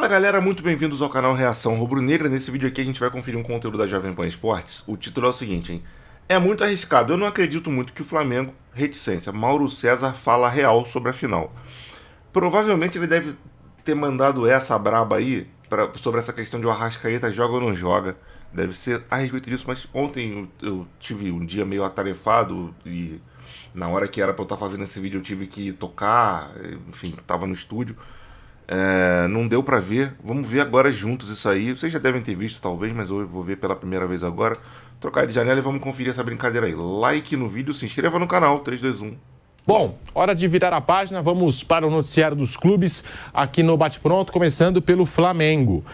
Fala galera, muito bem-vindos ao canal Reação Rubro-Negra. Nesse vídeo aqui a gente vai conferir um conteúdo da Jovem Pan Esportes. O título é o seguinte, hein? É muito arriscado, eu não acredito muito que o Flamengo, reticência, Mauro César fala real sobre a final. Provavelmente ele deve ter mandado essa braba aí sobre essa questão de o Arrascaeta joga ou não joga. Deve ser a respeito disso, mas ontem eu tive um dia meio atarefado e na hora que era pra eu estar fazendo esse vídeo eu tive que tocar, enfim, tava no estúdio. Não deu pra ver, vamos ver agora juntos isso aí. Vocês já devem ter visto talvez, mas eu vou ver pela primeira vez agora. Trocar de janela e vamos conferir essa brincadeira aí. Like no vídeo, se inscreva no canal, 3, 2, 1. Bom, hora de virar a página, vamos para o noticiário dos clubes aqui no Bate Pronto, começando pelo Flamengo.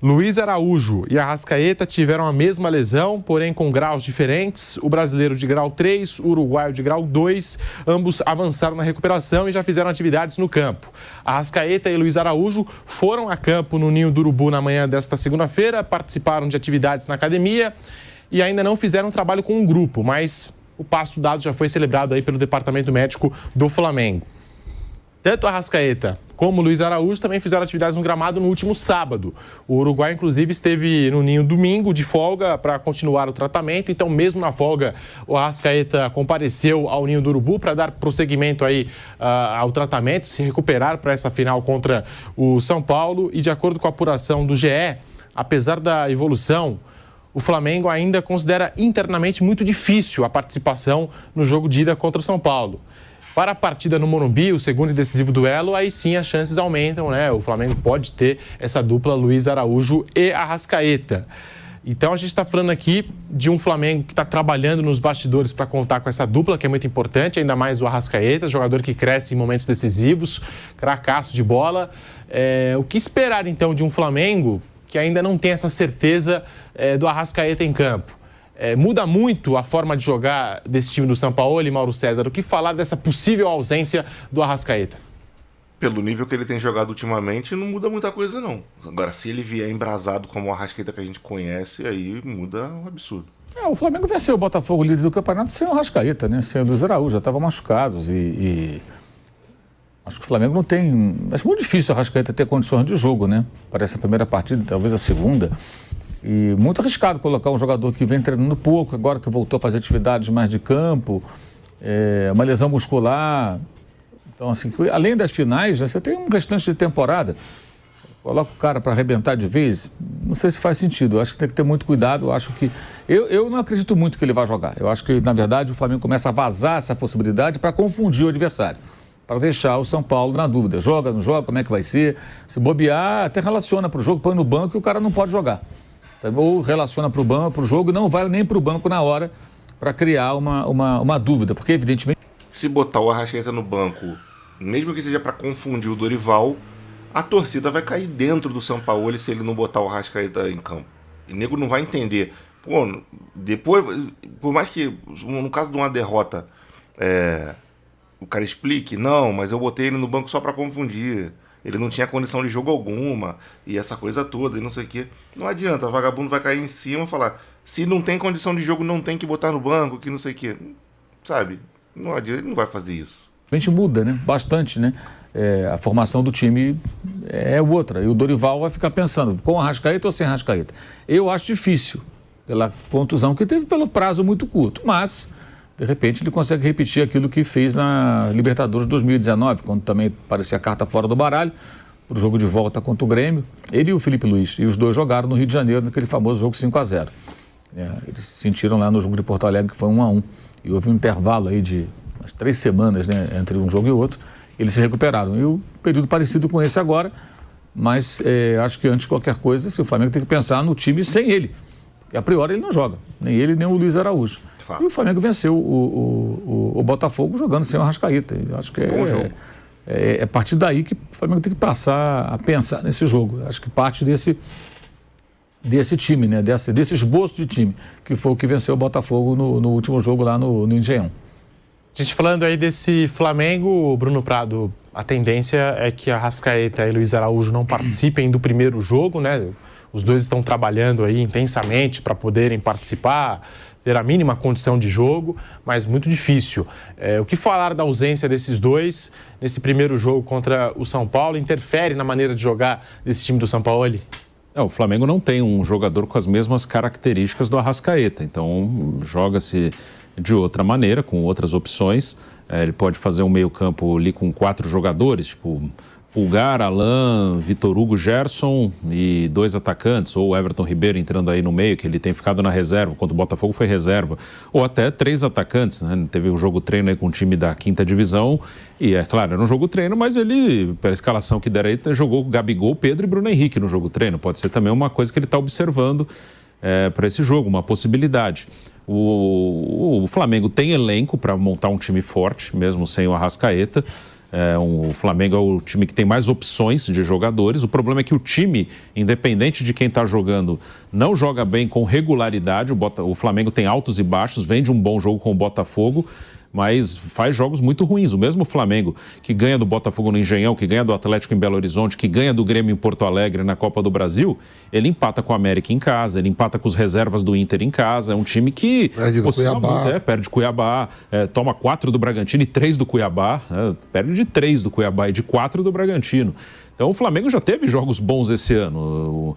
Luiz Araújo e Arrascaeta tiveram a mesma lesão, porém com graus diferentes. O brasileiro de grau 3, o uruguaio de grau 2, ambos avançaram na recuperação e já fizeram atividades no campo. Arrascaeta e Luiz Araújo foram a campo no Ninho do Urubu na manhã desta segunda-feira, participaram de atividades na academia e ainda não fizeram trabalho com um grupo, mas o passo dado já foi celebrado aí pelo departamento médico do Flamengo. Tanto Arrascaeta como Luiz Araújo também fizeram atividades no gramado no último sábado. O uruguai, inclusive, esteve no Ninho domingo de folga para continuar o tratamento. Então, mesmo na folga, o Arrascaeta compareceu ao Ninho do Urubu para dar prosseguimento aí, ao tratamento, se recuperar para essa final contra o São Paulo. E de acordo com a apuração do GE, apesar da evolução, o Flamengo ainda considera internamente muito difícil a participação no jogo de ida contra o São Paulo. Para a partida no Morumbi, o segundo e decisivo duelo, aí sim as chances aumentam, né? O Flamengo pode ter essa dupla Luiz Araújo e Arrascaeta. Então a gente está falando aqui de um Flamengo que está trabalhando nos bastidores para contar com essa dupla, que é muito importante, ainda mais o Arrascaeta, jogador que cresce em momentos decisivos, cracaço de bola. O que esperar então de um Flamengo que ainda não tem essa certeza do Arrascaeta em campo? Muda muito a forma de jogar desse time do Sampaoli e Mauro César. O que falar dessa possível ausência do Arrascaeta? Pelo nível que ele tem jogado ultimamente, não muda muita coisa não. Agora, se ele vier embrasado como o Arrascaeta que a gente conhece, aí muda um absurdo. O Flamengo venceu o Botafogo, líder do campeonato, sem o Arrascaeta, né? Sem o Luiz Araújo, já estavam machucados e acho que o Flamengo não tem... Acho muito difícil o Arrascaeta ter condições de jogo, né? Parece a primeira partida, talvez a segunda. E muito arriscado colocar um jogador que vem treinando pouco, agora que voltou a fazer atividades mais de campo, uma lesão muscular. Então, assim, além das finais, você tem um restante de temporada. Coloca o cara para arrebentar de vez, não sei se faz sentido. Eu acho que tem que ter muito cuidado. Eu acho que eu não acredito muito que ele vai jogar. Eu acho que, na verdade, o Flamengo começa a vazar essa possibilidade para confundir o adversário, para deixar o São Paulo na dúvida. Joga, não joga, como é que vai ser? Se bobear, até relaciona para o jogo, põe no banco e o cara não pode jogar. Ou relaciona para o banco, para o jogo, e não vai nem para o banco na hora para criar uma dúvida, porque evidentemente... Se botar o Arrascaeta no banco, mesmo que seja para confundir o Dorival, a torcida vai cair dentro do São Paulo se ele não botar o Arrascaeta em campo. E o nego não vai entender. Pô, depois, por mais que no caso de uma derrota, o cara explique, não, mas eu botei ele no banco só para confundir. Ele não tinha condição de jogo alguma, e essa coisa toda, e não sei o quê. Não adianta, o vagabundo vai cair em cima e falar, se não tem condição de jogo, não tem que botar no banco, que não sei o quê. Sabe? Não adianta, ele não vai fazer isso. A gente muda, né? Bastante, né? A formação do time é outra. E o Dorival vai ficar pensando, com Arrascaeta ou sem Arrascaeta? Eu acho difícil, pela contusão que teve, pelo prazo muito curto, mas... De repente ele consegue repetir aquilo que fez na Libertadores de 2019, quando também parecia a carta fora do baralho, para o jogo de volta contra o Grêmio. Ele e o Felipe Luiz, e os dois jogaram no Rio de Janeiro, naquele famoso jogo 5-0. Eles sentiram lá no jogo de Porto Alegre que foi 1-1. E houve um intervalo aí de umas 3 semanas, né, entre um jogo e outro. Eles se recuperaram. E o período parecido com esse agora, mas acho que antes de qualquer coisa, o Flamengo tem que pensar no time sem ele. Porque a priori ele não joga, nem ele nem o Luiz Araújo. E o Flamengo venceu o Botafogo jogando sem o Arrascaeta. Eu acho que é a partir daí que o Flamengo tem que passar a pensar nesse jogo. Acho que parte desse time, né? Desse esboço de time, que foi o que venceu o Botafogo no último jogo lá no Engenhão. A gente falando aí desse Flamengo, Bruno Prado, a tendência é que Arrascaeta e Luiz Araújo não participem do primeiro jogo, né? Os dois estão trabalhando aí intensamente para poderem participar, ter a mínima condição de jogo, mas muito difícil. O que falar da ausência desses dois nesse primeiro jogo contra o São Paulo? Interfere na maneira de jogar desse time do Sampaoli? O Flamengo não tem um jogador com as mesmas características do Arrascaeta, então joga-se de outra maneira, com outras opções. Ele pode fazer um meio-campo ali com 4 jogadores, tipo Pulgar, Alain, Vitor Hugo, Gerson e 2 atacantes, ou Everton Ribeiro entrando aí no meio, que ele tem ficado na reserva, quando o Botafogo foi reserva, ou até 3 atacantes, né? Teve um jogo treino aí com o time da 5ª divisão, e é claro, era um jogo treino, mas ele, pela escalação que deram aí, jogou Gabigol, Pedro e Bruno Henrique no jogo treino. Pode ser também uma coisa que ele está observando para esse jogo, uma possibilidade. O Flamengo tem elenco para montar um time forte, mesmo sem o Arrascaeta. O Flamengo é o time que tem mais opções de jogadores. O problema é que o time, independente de quem está jogando, não joga bem com regularidade. O Flamengo tem altos e baixos, vem de um bom jogo com o Botafogo, mas faz jogos muito ruins. O mesmo Flamengo que ganha do Botafogo no Engenhão, que ganha do Atlético em Belo Horizonte, que ganha do Grêmio em Porto Alegre na Copa do Brasil, ele empata com o América em casa, ele empata com os reservas do Inter em casa. É um time que perde do Cuiabá. Perde Cuiabá, toma 4 do Bragantino e 3 do Cuiabá, perde de 3 do Cuiabá e de 4 do Bragantino. Então o Flamengo já teve jogos bons esse ano,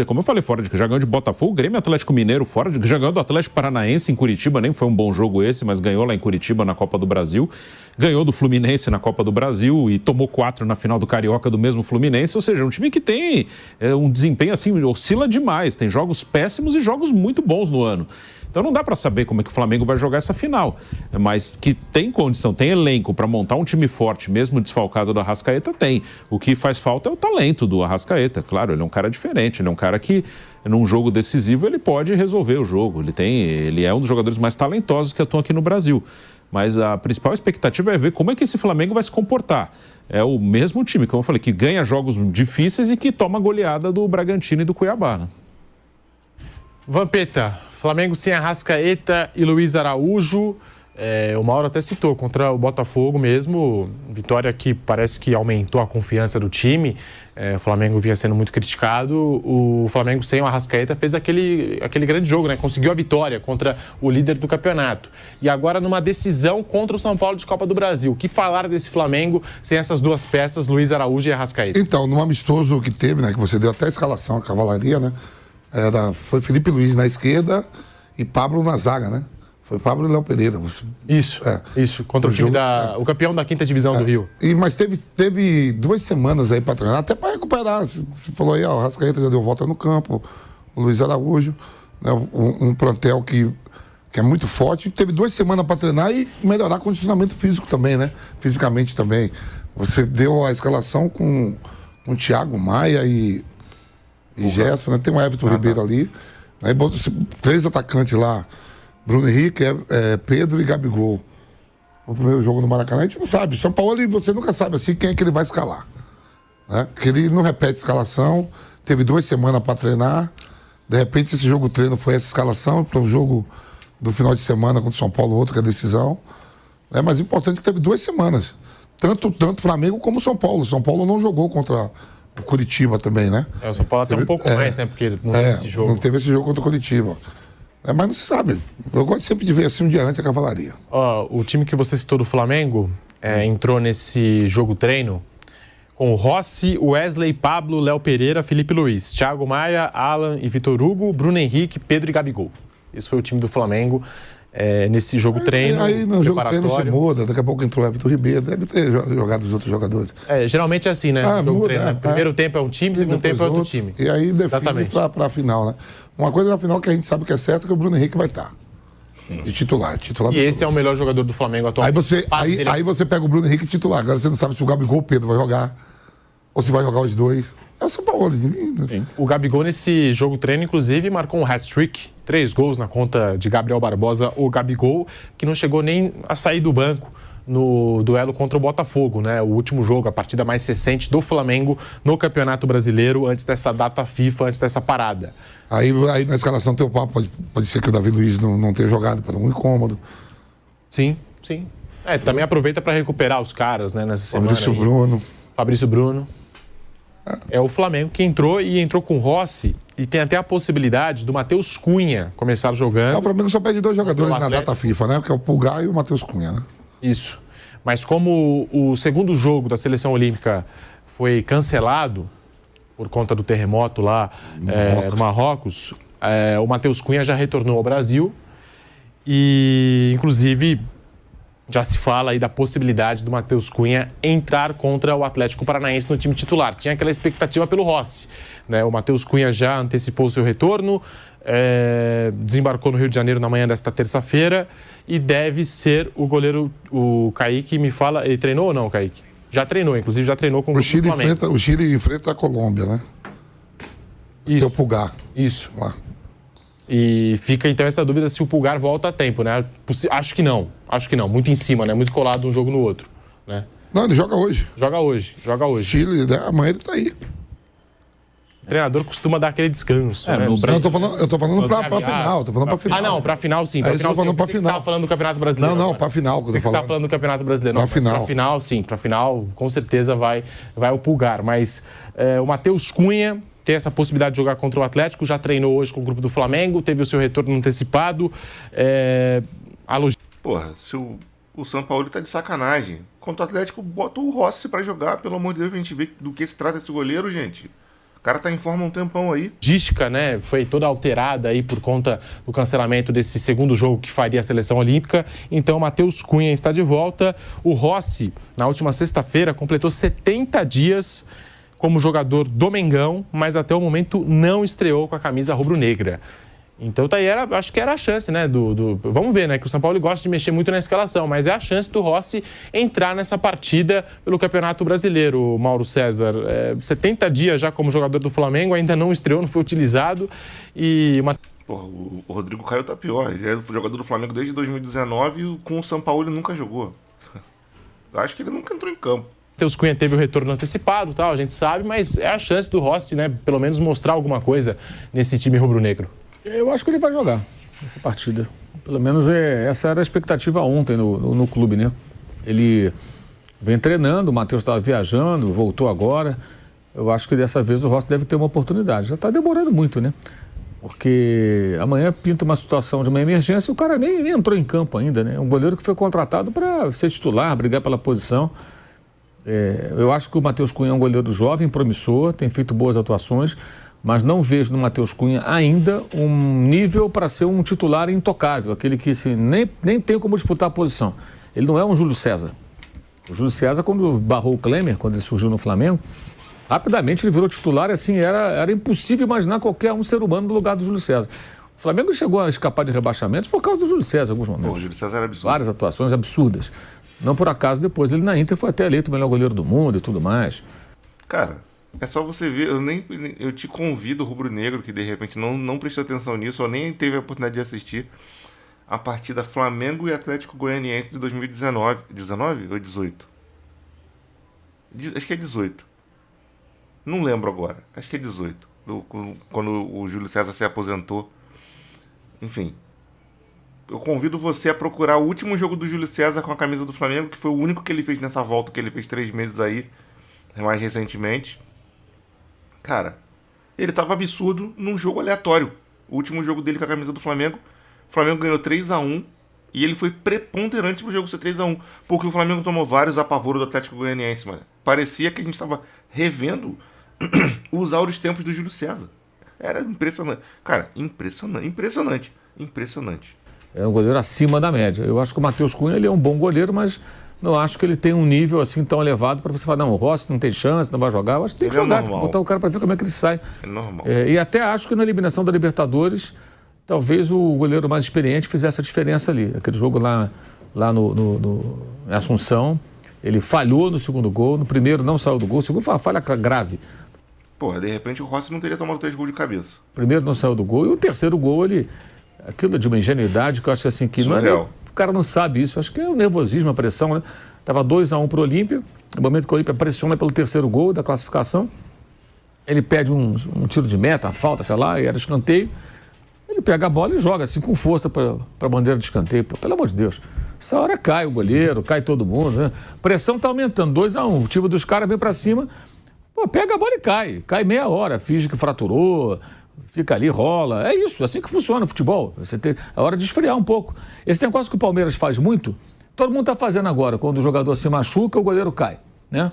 como eu falei, já ganhou de Botafogo, Grêmio, Atlético Mineiro, já ganhou do Atlético Paranaense em Curitiba, nem foi um bom jogo esse, mas ganhou lá em Curitiba na Copa do Brasil, ganhou do Fluminense na Copa do Brasil e tomou 4 na final do Carioca do mesmo Fluminense, ou seja, um time que tem um desempenho assim, oscila demais, tem jogos péssimos e jogos muito bons no ano. Então não dá para saber como é que o Flamengo vai jogar essa final, mas que tem condição, tem elenco para montar um time forte, mesmo desfalcado do Arrascaeta, tem. O que faz falta é o talento do Arrascaeta, claro, ele é um cara diferente, ele é um cara que num jogo decisivo ele pode resolver o jogo, ele é um dos jogadores mais talentosos que atuam aqui no Brasil. Mas a principal expectativa é ver como é que esse Flamengo vai se comportar. É o mesmo time, como eu falei, que ganha jogos difíceis e que toma goleada do Bragantino e do Cuiabá, né? Vampeta, Flamengo sem Arrascaeta e Luiz Araújo. O Mauro até citou, contra o Botafogo mesmo, vitória que parece que aumentou a confiança do time. O Flamengo vinha sendo muito criticado. O Flamengo sem o Arrascaeta fez aquele grande jogo, né? Conseguiu a vitória contra o líder do campeonato. E agora numa decisão contra o São Paulo de Copa do Brasil. O que falar desse Flamengo sem essas duas peças, Luiz Araújo e Arrascaeta? Então, no amistoso que teve, né, que você deu até a escalação, a cavalaria, né? Foi Felipe Luiz na esquerda e Pablo na zaga, né? Foi Pablo e Léo Pereira. Isso, contra o time o campeão da 5ª divisão do Rio. Mas teve 2 semanas aí para treinar, até para recuperar. Você falou aí, o Arrascaeta já deu volta no campo, o Luiz Araújo, né? Um plantel que é muito forte. Teve 2 semanas para treinar e melhorar o condicionamento físico também, né? Fisicamente também. Você deu a escalação com Thiago Maia e Gerson, né? Tem um Everton Ribeiro ali. Aí 3 atacantes lá. Bruno Henrique, Pedro e Gabigol. O primeiro jogo no Maracanã, a gente não sabe. São Paulo, você nunca sabe assim quem é que ele vai escalar. Né? Porque ele não repete escalação. Teve 2 semanas para treinar. De repente, esse jogo treino foi essa escalação. Para o jogo do final de semana contra o São Paulo, outro que é a decisão. Mas o importante é que teve 2 semanas. Tanto Flamengo como São Paulo. O São Paulo não jogou contra o Curitiba também, né? O São Paulo até um pouco mais, né? Porque não teve esse jogo. Não teve esse jogo contra o Curitiba. Mas não se sabe. Eu gosto sempre de ver assim um dia antes a cavalaria. O time que você citou do Flamengo entrou nesse jogo treino com o Rossi, Wesley, Pablo, Léo Pereira, Felipe Luiz, Thiago Maia, Alan e Vitor Hugo, Bruno Henrique, Pedro e Gabigol. Esse foi o time do Flamengo nesse jogo treino. Aí no jogo treino você muda, daqui a pouco entrou o Everton Ribeiro, deve ter jogado os outros jogadores. Geralmente é assim, né? Jogo treino, né? Primeiro tempo é um time, segundo tempo é outro time. E aí define para a final, né? Uma coisa na final que a gente sabe que é certo é que o Bruno Henrique vai estar. De titular. E esse é o melhor jogador do Flamengo atualmente. Aí você pega o Bruno Henrique titular. Agora você não sabe se o Gabigol ou o Pedro vai jogar. Ou se vai jogar os dois. É o São Paulo. O Gabigol nesse jogo treino, inclusive, marcou um hat-trick. 3 gols na conta de Gabriel Barbosa, o Gabigol, que não chegou nem a sair do banco no duelo contra o Botafogo, né? O último jogo, a partida mais recente do Flamengo no Campeonato Brasileiro, antes dessa data FIFA, antes dessa parada. Aí na escalação teu papo pode ser que o Davi Luiz não tenha jogado para um incômodo. Sim. Também aproveita para recuperar os caras, né, nessa semana. Fabrício Bruno. É o Flamengo que entrou com o Rossi e tem até a possibilidade do Matheus Cunha começar jogando. O Flamengo só pede 2 jogadores na data FIFA, né? Que é o Pulgar e o Matheus Cunha, né? Isso. Mas como o segundo jogo da Seleção Olímpica foi cancelado por conta do terremoto lá no Marrocos, o Matheus Cunha já retornou ao Brasil e, inclusive, já se fala aí da possibilidade do Matheus Cunha entrar contra o Atlético Paranaense no time titular. Tinha aquela expectativa pelo Rossi, né? O Matheus Cunha já antecipou seu retorno, desembarcou no Rio de Janeiro na manhã desta terça-feira e deve ser o goleiro, o Kaique me fala, ele treinou ou não, Kaique? Já treinou, inclusive já treinou com o Flamengo. O Chile enfrenta a Colômbia, né? Isso. É o Pulgar. Isso. Lá. E fica então essa dúvida se o Pulgar volta a tempo, né? Acho que não, muito em cima, né? Muito colado um jogo no outro, né? Não, ele joga hoje. Joga hoje. Chile, né? Amanhã ele tá aí. O treinador costuma dar aquele descanso. Né? No Brasil... Eu tô falando pra final. Tô falando pra final. Ah, não, pra final sim. Pra final, sim. Pra final. Você tava falando do Campeonato Brasileiro. Não, pra final. Você tava falando do Campeonato Brasileiro. Pra final. Pra final, sim. Pra final, com certeza vai o Pulgar. Mas o Matheus Cunha tem essa possibilidade de jogar contra o Atlético. Já treinou hoje com o grupo do Flamengo. Teve o seu retorno antecipado. Porra, se o São Paulo tá de sacanagem. Contra o Atlético, bota o Rossi pra jogar. Pelo amor de Deus, a gente vê do que se trata esse goleiro, gente. O cara tá em forma há um tempão aí. Logística, né, foi toda alterada aí por conta do cancelamento desse segundo jogo que faria a Seleção Olímpica. Então, Matheus Cunha está de volta. O Rossi, na última sexta-feira, completou 70 dias como jogador do Mengão, mas até o momento não estreou com a camisa rubro-negra. Então, tá aí, acho que era a chance, né, vamos ver, né, que o São Paulo gosta de mexer muito na escalação, mas é a chance do Rossi entrar nessa partida pelo Campeonato Brasileiro, Mauro César. 70 dias já como jogador do Flamengo, ainda não estreou, não foi utilizado e... Porra, o Rodrigo Caio tá pior. Ele é jogador do Flamengo desde 2019 e com o São Paulo ele nunca jogou. Acho que ele nunca entrou em campo. Matheus Cunha teve o retorno antecipado, tal, a gente sabe, mas é a chance do Rossi, né, pelo menos mostrar alguma coisa nesse time rubro-negro. Eu acho que ele vai jogar essa partida. Pelo menos essa era a expectativa ontem no clube, né? Ele vem treinando, o Matheus estava viajando, voltou agora. Eu acho que dessa vez o Rossi deve ter uma oportunidade. Já está demorando muito, né? Porque amanhã pinta uma situação de uma emergência e o cara nem entrou em campo ainda, né? Um goleiro que foi contratado para ser titular, brigar pela posição. Eu acho que o Matheus Cunha é um goleiro jovem, promissor, tem feito boas atuações, mas não vejo no Matheus Cunha ainda um nível para ser um titular intocável, aquele que assim, nem tem como disputar a posição. Ele não é um Júlio César. O Júlio César, quando barrou o Klemer, quando ele surgiu no Flamengo, rapidamente ele virou titular e assim, era impossível imaginar qualquer um ser humano no lugar do Júlio César. O Flamengo chegou a escapar de rebaixamentos por causa do Júlio César em alguns momentos. O Júlio César era absurdo. Várias atuações absurdas. Não por acaso, depois ele na Inter foi até eleito o melhor goleiro do mundo e tudo mais. Cara, é só você ver, eu te convido, rubro-negro, que de repente não prestou atenção nisso, ou nem teve a oportunidade de assistir a partida Flamengo e Atlético Goianiense de 2019. 19 ou 18? Acho que é 18. Não lembro agora. Acho que é 18. Quando o Júlio César se aposentou. Enfim. Eu convido você a procurar o último jogo do Júlio César com a camisa do Flamengo, que foi o único que ele fez nessa volta, que ele fez 3 meses aí, mais recentemente. Cara, ele tava absurdo num jogo aleatório. O último jogo dele com a camisa do Flamengo, o Flamengo ganhou 3-1 e ele foi preponderante pro jogo ser 3-1, porque o Flamengo tomou vários apavoros do Atlético Goianiense, mano. Parecia que a gente tava revendo os áureos tempos do Júlio César. Era impressionante. Cara, impressionante. É um goleiro acima da média. Eu acho que o Matheus Cunha ele é um bom goleiro, mas não acho que ele tem um nível assim tão elevado para você falar, não, o Rossi não tem chance, não vai jogar. Eu acho que tem que jogar, tem que botar o cara para ver como é que ele sai. É normal. E até acho que na eliminação da Libertadores, talvez o goleiro mais experiente fizesse a diferença ali. Aquele jogo lá no Assunção, ele falhou no segundo gol, no primeiro não saiu do gol, o segundo foi uma falha grave. Porra, de repente o Rossi não teria tomado 3 gols de cabeça. O primeiro não saiu do gol e o terceiro gol, aquilo de uma ingenuidade que eu acho que assim, que não é, o cara não sabe isso, acho que é o nervosismo, a pressão, né? Tava 2-1 pro Olímpia, no momento que o Olímpia pressiona pelo terceiro gol da classificação, ele pede um tiro de meta, uma falta, sei lá, e era escanteio, ele pega a bola e joga assim com força para a bandeira de escanteio, pô, pelo amor de Deus. Essa hora cai o goleiro, cai todo mundo, né? A pressão tá aumentando, 2-1, o time dos caras vem para cima, pô, Pô, pega a bola e cai. Cai meia hora, finge que fraturou, fica ali, rola. É isso, assim que funciona o futebol. Você tem a hora de esfriar um pouco. Esse negócio que o Palmeiras faz muito, todo mundo está fazendo agora. Quando o jogador se machuca, o goleiro cai, né?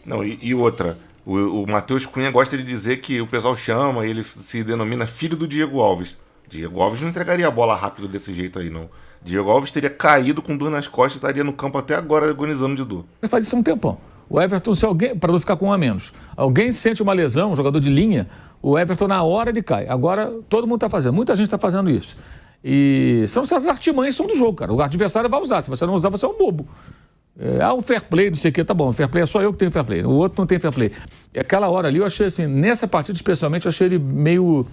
Não, e outra, o Matheus Cunha gosta de dizer que o pessoal chama, ele se denomina filho do Diego Alves. Diego Alves não entregaria a bola rápido desse jeito aí, não. Diego Alves teria caído com dor nas costas e estaria no campo até agora agonizando de dor. Ele faz isso há um tempão. O Everton, se alguém, para não ficar com um a menos, alguém sente uma lesão, um jogador de linha, o Everton na hora ele cai. Agora todo mundo está fazendo, muita gente está fazendo isso. E são essas artimanhas são do jogo, cara. O adversário vai usar, se você não usar, você é um bobo. O fair play, não sei o que, tá bom, o fair play é só eu que tenho fair play, o outro não tem fair play. E aquela hora ali eu achei assim, nessa partida especialmente, eu achei ele meio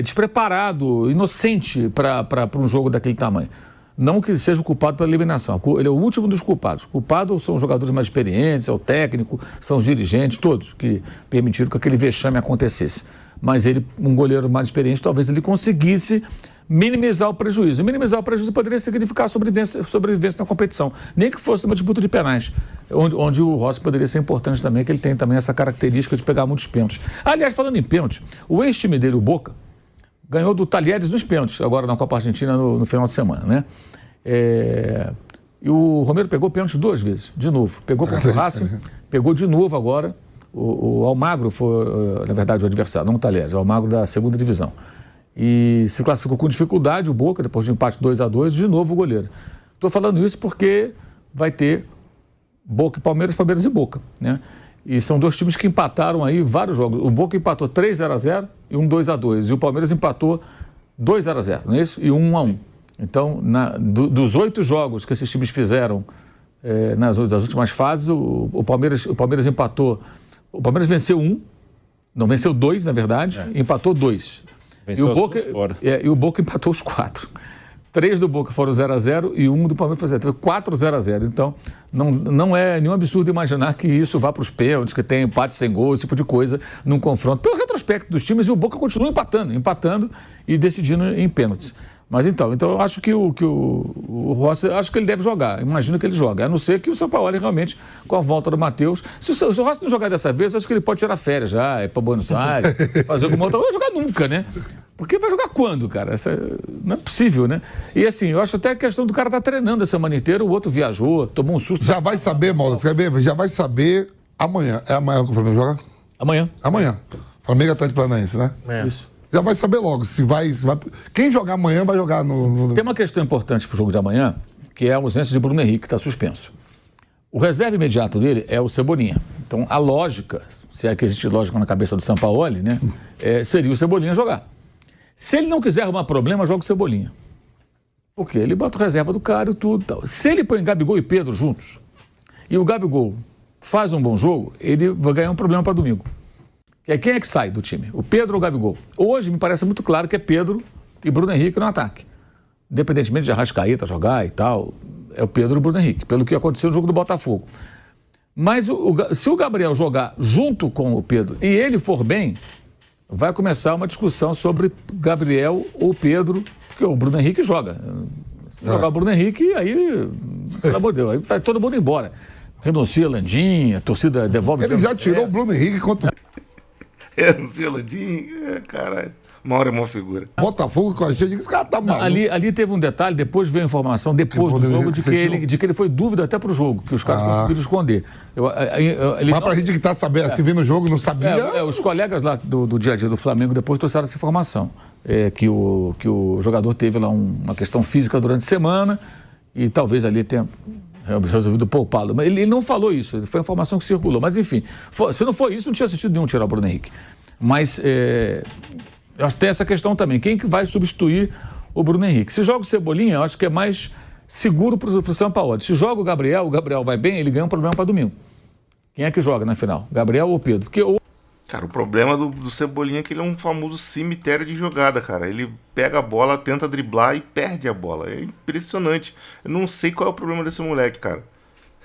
despreparado, inocente para um jogo daquele tamanho. Não que seja o culpado pela eliminação, ele é o último dos culpados. O culpado são os jogadores mais experientes, é o técnico, são os dirigentes, todos que permitiram que aquele vexame acontecesse. Mas ele, um goleiro mais experiente, talvez ele conseguisse minimizar o prejuízo. E minimizar o prejuízo poderia significar sobrevivência na competição, nem que fosse uma disputa de penais, onde o Rossi poderia ser importante também, que ele tem também essa característica de pegar muitos pênaltis. Aliás, falando em pênaltis, o ex-time dele, o Boca, ganhou do Talheres nos pênaltis, agora na Copa Argentina no final de semana, né? E o Romero pegou pênalti 2 vezes, de novo. Pegou contra o Racing, pegou de novo agora. O Almagro foi, na verdade, o adversário, não o Talheres, o Almagro da segunda divisão. E se classificou com dificuldade o Boca, depois de um empate 2-2, de novo o goleiro. Estou falando isso porque vai ter Boca e Palmeiras, Palmeiras e Boca, né? E são 2 times que empataram aí vários jogos. O Boca empatou 3-0 e 2-2. E o Palmeiras empatou 2-0, não é isso? E 1-1. Então, dos 8 jogos que esses times fizeram nas últimas fases, o Palmeiras empatou. O Palmeiras venceu 2, na verdade, e empatou 2. E o Boca empatou os 4. 3 do Boca foram 0-0 e 1 do Palmeiras foi 0. 4-0. Então, não é nenhum absurdo imaginar que isso vá para os pênaltis, que tem empate sem gol, esse tipo de coisa, num confronto. Pelo retrospecto dos times, e o Boca continua empatando e decidindo em pênaltis. Mas então eu acho que o Rossi, acho que ele deve jogar, imagino que ele joga, a não ser que o São Paulo realmente, com a volta do Matheus, se o Rossi não jogar dessa vez, acho que ele pode tirar férias já, ir para Buenos Aires, fazer alguma outra coisa, não vai jogar nunca, né? Porque vai jogar quando, cara? Não é possível, né? E assim, eu acho até a questão do cara estar treinando essa semana inteira, o outro viajou, tomou um susto. Já vai saber, Mauro, já vai saber amanhã. É amanhã que o Flamengo joga? Amanhã. Flamengo Atlético Paranaense, né? Isso. Já vai saber logo se vai. Quem jogar amanhã vai jogar no. Tem uma questão importante para o jogo de amanhã, que é a ausência de Bruno Henrique, que está suspenso. O reserva imediato dele é o Cebolinha. Então, a lógica, se é que existe lógica na cabeça do Sampaoli, né, seria o Cebolinha jogar. Se ele não quiser arrumar problema, joga o Cebolinha. Porque ele bota o reserva do cara e tudo. Tal. Se ele põe Gabigol e Pedro juntos, e o Gabigol faz um bom jogo, ele vai ganhar um problema para domingo. Quem é que sai do time? O Pedro ou o Gabigol? Hoje me parece muito claro que é Pedro e Bruno Henrique no ataque. Independentemente de Arrascaeta jogar e tal, é o Pedro e o Bruno Henrique, pelo que aconteceu no jogo do Botafogo. Mas se o Gabriel jogar junto com o Pedro e ele for bem, vai começar uma discussão sobre Gabriel ou Pedro, porque o Bruno Henrique joga. Se jogar o Bruno Henrique, aí, pelo amor de Deus, aí vai todo mundo embora. Renuncia Landinha, a torcida devolve... Ele já tirou o Bruno Henrique contra... Zelandinho, caralho. Mauro é uma figura. Botafogo com a gente, esse cara tá maluco. Ali teve um detalhe, depois veio a informação, depois do jogo, de que ele foi dúvida até pro jogo, que os caras conseguiram esconder. Mas pra gente que tá sabendo, se vendo o jogo, não sabia... Os colegas lá do dia a dia do Flamengo depois trouxeram essa informação, que o jogador teve lá uma questão física durante a semana e talvez ali tenha resolvido poupá-lo. Mas ele não falou isso, foi a informação que circulou. Mas enfim, se não foi isso, não tinha sentido nenhum tirar o Bruno Henrique. Mas eu acho que tem essa questão também. Quem que vai substituir o Bruno Henrique? Se joga o Cebolinha, eu acho que é mais seguro para o São Paulo. Se joga o Gabriel vai bem, ele ganha um problema para domingo. Quem é que joga na final? Gabriel ou Pedro? Porque Cara, o problema do Cebolinha é que ele é um famoso cemitério de jogada, cara. Ele pega a bola, tenta driblar e perde a bola. É impressionante. Eu não sei qual é o problema desse moleque, cara.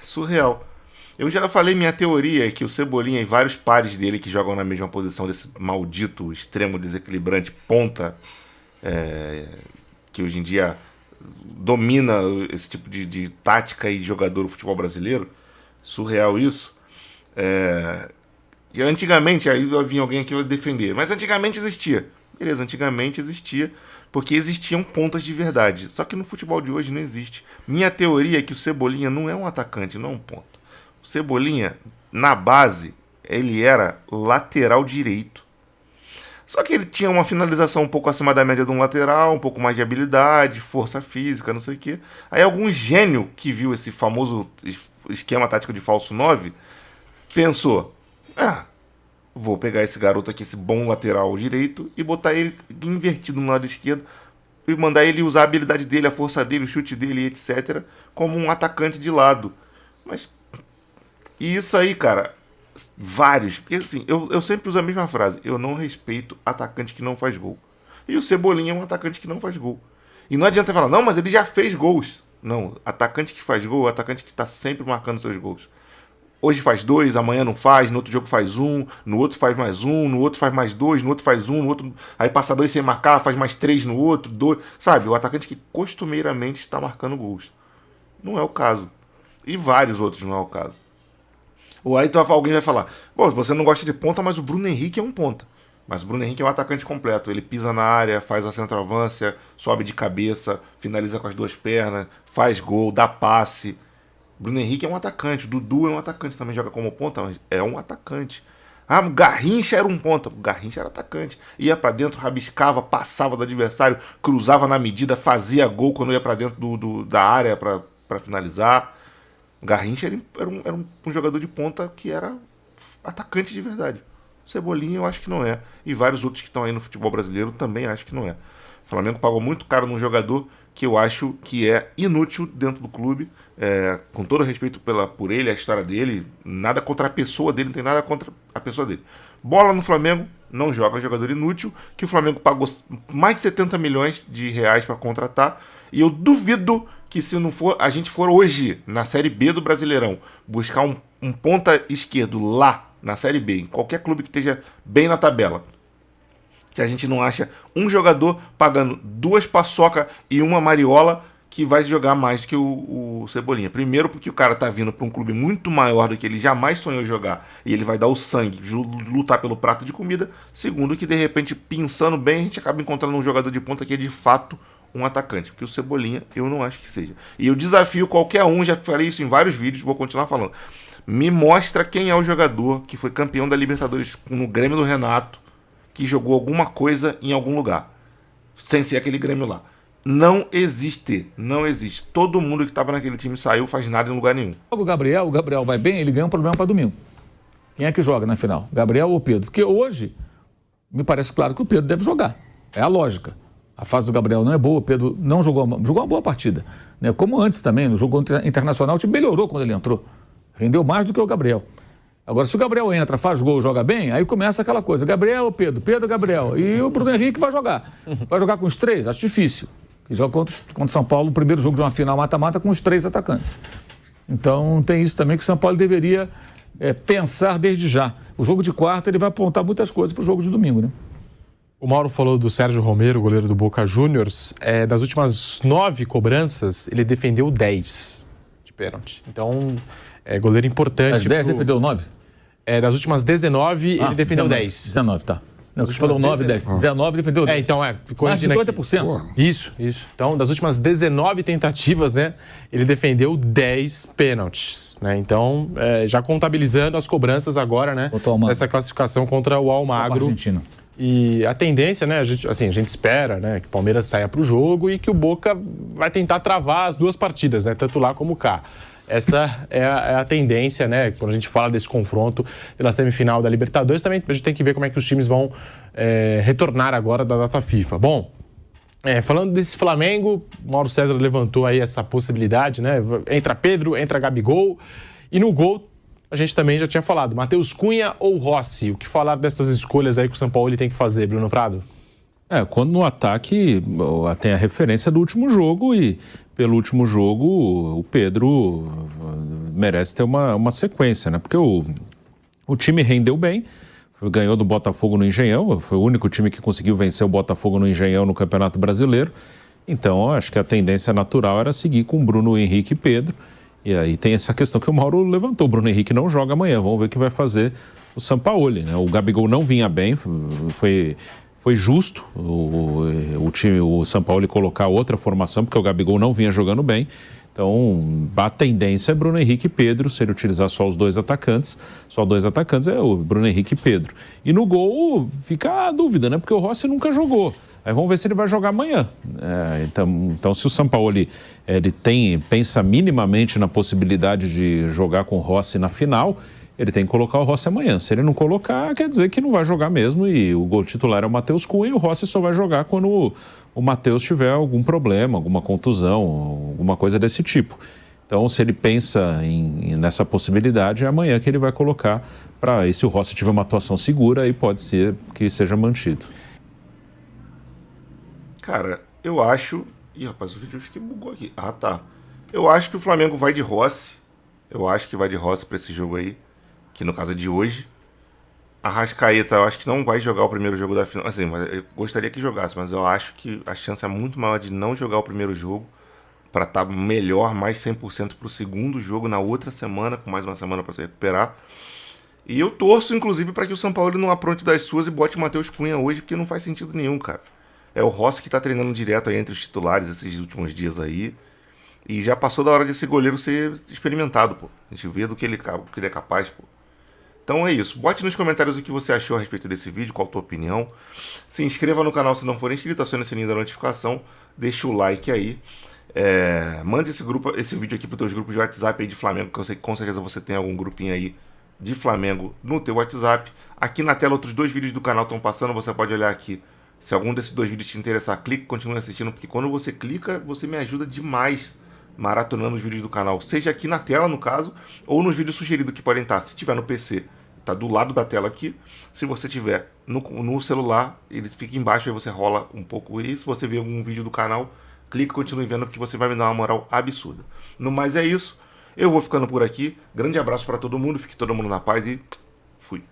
Surreal. Eu já falei minha teoria, que o Cebolinha e vários pares dele que jogam na mesma posição desse maldito extremo desequilibrante ponta, que hoje em dia domina esse tipo de tática e jogador do futebol brasileiro. Surreal isso. E antigamente, aí vinha alguém aqui defender, mas antigamente existia. Beleza, antigamente existia, porque existiam pontas de verdade. Só que no futebol de hoje não existe. Minha teoria é que o Cebolinha não é um atacante, não é um ponta. O Cebolinha, na base, ele era lateral direito. Só que ele tinha uma finalização um pouco acima da média de um lateral, um pouco mais de habilidade, força física, não sei o quê. Aí algum gênio que viu esse famoso esquema tático de falso 9 pensou, vou pegar esse garoto aqui, esse bom lateral direito, e botar ele invertido no lado esquerdo e mandar ele usar a habilidade dele, a força dele, o chute dele, etc., como um atacante de lado. Mas, e isso aí, cara, vários, porque assim, eu sempre uso a mesma frase, eu não respeito atacante que não faz gol. E o Cebolinha é um atacante que não faz gol. E não adianta falar, não, mas ele já fez gols. Não, atacante que faz gol é atacante que está sempre marcando seus gols. Hoje faz 2, amanhã não faz, no outro jogo faz 1, no outro faz mais 1, no outro faz mais 2, no outro faz 1, no outro aí passa 2 sem marcar, faz mais 3 no outro, 2, sabe? O atacante que costumeiramente está marcando gols. Não é o caso. E vários outros não é o caso. Ou aí alguém vai falar, pô, você não gosta de ponta, mas o Bruno Henrique é um ponta. Mas o Bruno Henrique é um atacante completo. Ele pisa na área, faz a centroavância, sobe de cabeça, finaliza com as 2 pernas, faz gol, dá passe. Bruno Henrique é um atacante, o Dudu é um atacante, também joga como ponta, mas é um atacante. O Garrincha era um ponta, o Garrincha era atacante. Ia pra dentro, rabiscava, passava do adversário, cruzava na medida, fazia gol quando ia pra dentro da área pra finalizar. O Garrincha era um jogador de ponta que era atacante de verdade. O Cebolinha eu acho que não é. E vários outros que estão aí no futebol brasileiro também acho que não é. O Flamengo pagou muito caro num jogador que eu acho que é inútil dentro do clube. Com todo respeito por ele, a história dele, nada contra a pessoa dele, não tem nada contra a pessoa dele. Bola no Flamengo, não joga, é um jogador inútil, que o Flamengo pagou mais de 70 milhões de reais para contratar, e eu duvido que se não for, a gente for hoje, na Série B do Brasileirão, buscar um ponta esquerdo lá, na Série B, em qualquer clube que esteja bem na tabela, que a gente não acha um jogador pagando 2 paçoca e uma mariola que vai jogar mais que o Cebolinha. Primeiro porque o cara tá vindo para um clube muito maior do que ele jamais sonhou jogar e ele vai dar o sangue, lutar pelo prato de comida. Segundo que de repente, pensando bem, a gente acaba encontrando um jogador de ponta que é de fato um atacante, porque o Cebolinha eu não acho que seja. E eu desafio qualquer um, já falei isso em vários vídeos, vou continuar falando. Me mostra quem é o jogador que foi campeão da Libertadores no Grêmio do Renato, que jogou alguma coisa em algum lugar, sem ser aquele Grêmio lá. Não existe, não existe. Todo mundo que estava naquele time saiu, faz nada em lugar nenhum. O Gabriel vai bem, ele ganha um problema para domingo. Quem é que joga na final? Gabriel ou Pedro? Porque hoje, me parece claro que o Pedro deve jogar. É a lógica. A fase do Gabriel não é boa, o Pedro não jogou uma boa partida. Né? Como antes também, no jogo internacional, o time melhorou quando ele entrou. Rendeu mais do que o Gabriel. Agora, se o Gabriel entra, faz gol, joga bem, aí começa aquela coisa. Gabriel ou Pedro? Pedro, Gabriel. E o Bruno Henrique vai jogar. Vai jogar com os 3? Acho difícil. Que joga contra São Paulo, o primeiro jogo de uma final mata-mata com os 3 atacantes. Então tem isso também que o São Paulo deveria pensar desde já. O jogo de quarta ele vai apontar muitas coisas para o jogo de domingo, né? O Mauro falou do Sérgio Romero, goleiro do Boca Juniors. Das últimas 9 cobranças, ele defendeu 10 de pênalti. Então, goleiro importante. Das 10 defendeu 9? Das últimas 19, ele defendeu 19, 10. 19, tá. Não, você falou 9, 10. 19 defendeu 10. Então, ficou mais de 50%. Isso. Então, das últimas 19 tentativas, né, ele defendeu 10 pênaltis, né? Então, já contabilizando as cobranças agora, né, dessa classificação contra o Almagro. Argentino. E a tendência, né, a gente espera, né, que o Palmeiras saia para o jogo e que o Boca vai tentar travar as 2 partidas, né, tanto lá como cá. Essa é a tendência, né? Quando a gente fala desse confronto pela semifinal da Libertadores, também a gente tem que ver como é que os times vão retornar agora da data FIFA. Bom, falando desse Flamengo, o Mauro César levantou aí essa possibilidade, né? Entra Pedro, entra Gabigol, e no gol a gente também já tinha falado, Matheus Cunha ou Rossi. O que falar dessas escolhas aí que o São Paulo tem que fazer, Bruno Prado? Quando no ataque tem a referência do último jogo e pelo último jogo o Pedro merece ter uma sequência, né? Porque o time rendeu bem, ganhou do Botafogo no Engenhão, foi o único time que conseguiu vencer o Botafogo no Engenhão no Campeonato Brasileiro. Então, acho que a tendência natural era seguir com Bruno Henrique e Pedro. E aí tem essa questão que o Mauro levantou, o Bruno Henrique não joga amanhã, vamos ver o que vai fazer o Sampaoli, né? O Gabigol não vinha bem, foi justo o time, o Sampaoli colocar outra formação, porque o Gabigol não vinha jogando bem. Então, a tendência é Bruno Henrique e Pedro, se ele utilizar só dois atacantes é o Bruno Henrique e Pedro. E no gol fica a dúvida, né? Porque o Rossi nunca jogou. Aí vamos ver se ele vai jogar amanhã. Então, se o Sampaoli pensa minimamente na possibilidade de jogar com o Rossi na final, ele tem que colocar o Rossi amanhã. Se ele não colocar, quer dizer que não vai jogar mesmo, e o gol titular é o Matheus Cunha, e o Rossi só vai jogar quando o Matheus tiver algum problema, alguma contusão, alguma coisa desse tipo. Então, se ele pensa nessa possibilidade, é amanhã que ele vai colocar, e se o Rossi tiver uma atuação segura, aí pode ser que seja mantido. Cara, eu acho... Ih, rapaz, o vídeo que bugou aqui. Ah, tá. Eu acho que o Flamengo vai de Rossi. Eu acho que vai de Rossi pra esse jogo aí, que no caso é de hoje. A Arrascaeta, eu acho que não vai jogar o primeiro jogo da final. Assim, eu gostaria que jogasse, mas eu acho que a chance é muito maior de não jogar o primeiro jogo, para estar melhor, mais 100% pro segundo jogo na outra semana, com mais uma semana para se recuperar. E eu torço, inclusive, para que o Sampaoli não apronte das suas e bote o Matheus Cunha hoje, porque não faz sentido nenhum, cara. É o Rossi que tá treinando direto aí entre os titulares esses últimos dias aí. E já passou da hora desse goleiro ser experimentado, pô. A gente vê do que ele é capaz, pô. Então é isso. Bote nos comentários o que você achou a respeito desse vídeo, qual a tua opinião. Se inscreva no canal se não for inscrito, acione o sininho da notificação. Deixa o like aí. Mande esse vídeo aqui para os teus grupos de WhatsApp aí de Flamengo, que eu sei que com certeza você tem algum grupinho aí de Flamengo no teu WhatsApp. Aqui na tela outros 2 vídeos do canal estão passando, você pode olhar aqui. Se algum desses 2 vídeos te interessar, clique e continue assistindo, porque quando você clica, você me ajuda demais maratonando os vídeos do canal, seja aqui na tela, no caso, ou nos vídeos sugeridos que podem estar. Se tiver no PC, tá do lado da tela aqui. Se você tiver no celular, ele fica embaixo, aí você rola um pouco. E se você ver algum vídeo do canal, clique e continue vendo, porque você vai me dar uma moral absurda. No mais é isso, eu vou ficando por aqui. Grande abraço para todo mundo, fique todo mundo na paz e fui.